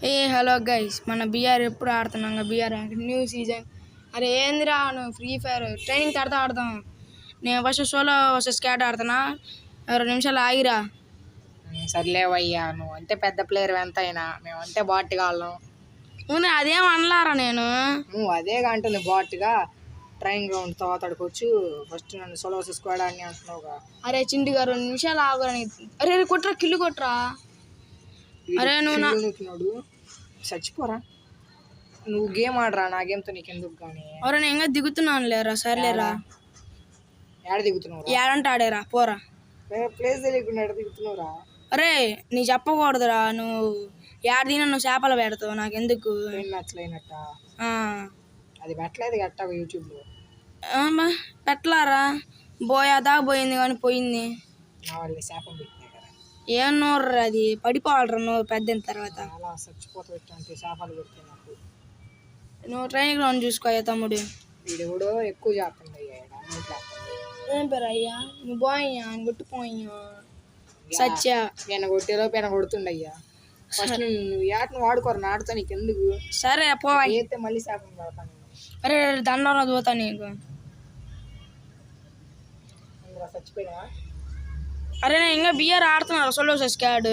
ఏ hello guys, మన BR ఎప్పుడు ఆడుతున్నాం బీఆర్ న్యూ సీజన్. అరే ఏందిరా నువ్వు ఫ్రీ ఫైర్ ట్రైనింగ్ ఆడతాం. నేను ఫస్ట్ సోలో స్క్వాడ్ ఆడుతున్నా. 2 నిమిషాలు ఆగిరా. సర్లేవయ్యా, నువ్వు అంటే పెద్ద ప్లేయర్ ఎంతైనా మేమంటే బాట్గాళ్ళం. నువ్వు అదేం అనలారా. నువ్వు అదేగా అంటుంది బాట్గా. ట్రైనింగ్ గ్రౌండ్ తర్వాత అడుకోవచ్చు. ఫస్ట్ నన్ను సోలో స్క్వాడ్ అని అంటున్నావుగా. అరే చింటిగా 2 నిమిషాలు ఆగురా. అరే కొట్రా, కిల్లు కొట్రా. అరే నువ్వు చచ్చిపోరా. నువ్వు గేమ్ ఆడరా, నా గేమ్తో నీకు ఎందుకు కానీ. అరే నేను ఇంకా దిగుతున్నాను లేరా. సర్లేరా. ఏడ దిగుతున్నావు? ఏడంటే ఆడేరా పోరా. ప్లేస్ తెలియకుండా ఎడ దిగుతున్నావురా. అరే నీ చెప్పకూడదురా. నువ్వు ఏడదినా నువ్వు చేపలు పెడతావు, నాకెందుకు. నచ్చలేనట్ట అది పెట్టలేదు గట్ట యూట్యూబ్లో. పెట్టలారా. పోయాదా పోయింది కానీ పోయింది. నా వాళ్ళు చేపలు పెట్టినాయి కదా. ఏం నోర్రా అది, పడిపోవాలరా నువ్వు పెద్ద తర్వాత. అలా చచ్చిపోతా పెట్టంటే చేపలు పెడితే నాకు. నువ్వు ట్రైనింగ్ గ్రౌండ్ చూసుకోయా తమ్ముడు. వీడెవడో ఎక్కువ చేస్తుంది అయ్యా. ఏం పేరు అయ్యా నువ్వు పోయా అని కొట్టుపోయా. సత్య పెన కొట్టేలో పెన కొడుతుండయ్యా. ఫస్ట్ నువ్వు ఏటను వాడుకోరు, నాటుతా నీకు ఎందుకు. సరే పోవా. అయితే మళ్ళీ చేపలు పడతాను. అరే దండంలో పోతా నీకు. చచ్చిపోయినా. అరే నేను ఇంకా బిఆర్ ఆడుతున్నారు సోలో స్క్వాడ్.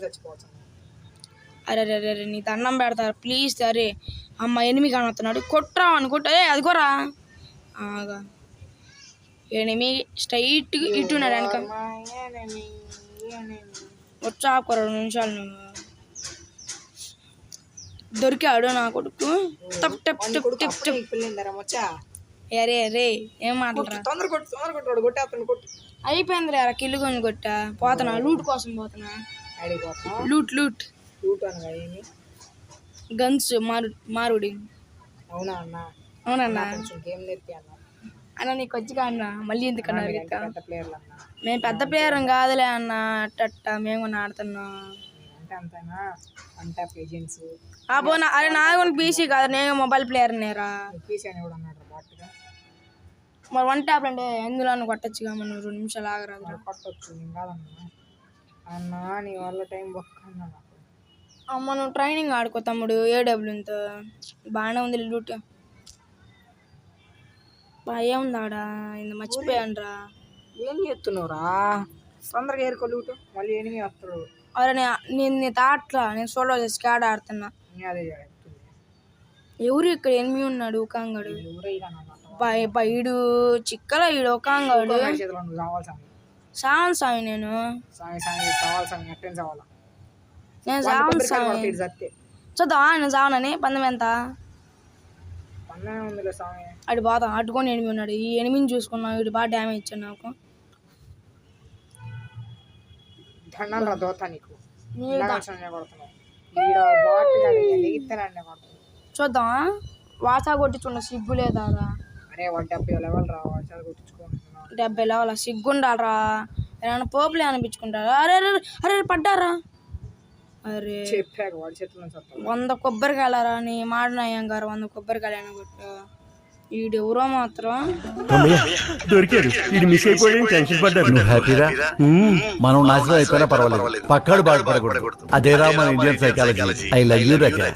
చచ్చిపోతాను. అరే రే రే నీ దండం పెడతారు ప్లీజ్. అరే అమ్మ ఎనిమిది కానొస్తున్నాడు, కొట్టరా అనుకుంటా. అదిగోరా ఎనిమి స్ట్రైట్ ఇట్టున్నాడు వెనక. వచ్చాకు 2 నిమిషాలు. నువ్వు దొరికాడు నా కొడుకు. అరే రే ఏం మాట్లాడరా. అయిపోయింది రా కిల్లు కొని కొట్టా. పోతున్నా లూట్ కోసం పోతున్నా. లూట్ లూట్ గన్స్ మారుడి. అవునన్నా అన్న నీకు వచ్చి కాన్నా మళ్ళీ ఎందుకన్నారు. మేము పెద్ద ప్లేయర్ కాదులే అన్న. అట్ట మేము ఆడుతున్నాం. అరే నాకు పీసీ కాదు, నేను మొబైల్ ప్లేయర్ నేరా. మరి 1 ట్యాప్ అంటే ఎందులో కొట్టచ్చుగా. మనం 2 నిమిషాలు ఆగరాదు. కొట్టచ్చు అన్నా, నీ వల్ల టైం బొక్కన్నా. అమ్మ నువ్వు ట్రైనింగ్ ఆడుకో తమ్ముడు. ఏడబ్ల్యూతో బాగానే ఉంది లూట్. ఏముంది ఆడ ఇంత మర్చిపోయాను రా. ఏం చేస్తున్నావురా? తొందరగా ఏరుకో లూట్. మళ్ళీ ఎనిమి వస్తారు. అరే నేను తాట్లా, నేను సోలో స్క్వాడ్ ఆడుతున్నా. ఎవరు ఇక్కడ ఎనిమి ఉన్నాడు ఒకంగాడు. ఈడు చిక్కల ఈడు ఒకంగాడు. సావన్ స్వామి నేను సావన్ స్వామి చూద్దాం. నేను సావనని పందెం ఎంత అటు బాధ అటుకొని ఎనిమి ఉన్నాడు. ఈ ఎనిమిని చూసుకున్నావు. వీడు బాగా డ్యామేజ్ ఇచ్చాడు నాకు. చూద్దాం. వాసా కొట్టించుకున్న సిగ్గు లేదా? 70 లెవెల్ సిగ్గుండాలరా. ఏమైనా పోపులే అనిపించుకుంటారా? అరే అరే అరే పడ్డారా. అరే 100 కొబ్బరికాయలరా. నీ మాడినయ్యాం గారు 100 కొబ్బరికాయలు కొట్టు. ఈడెవరో మాత్రం దొరికాడు. ఇది మిస్ అయిపోయి టెన్షన్ పడ్డాడు. మనం నాశనం అయిపోయినా పర్వాలేదు, పక్కాడు బాధపడకూడదు. అదేరా మన Indian psychology. I love you Raza.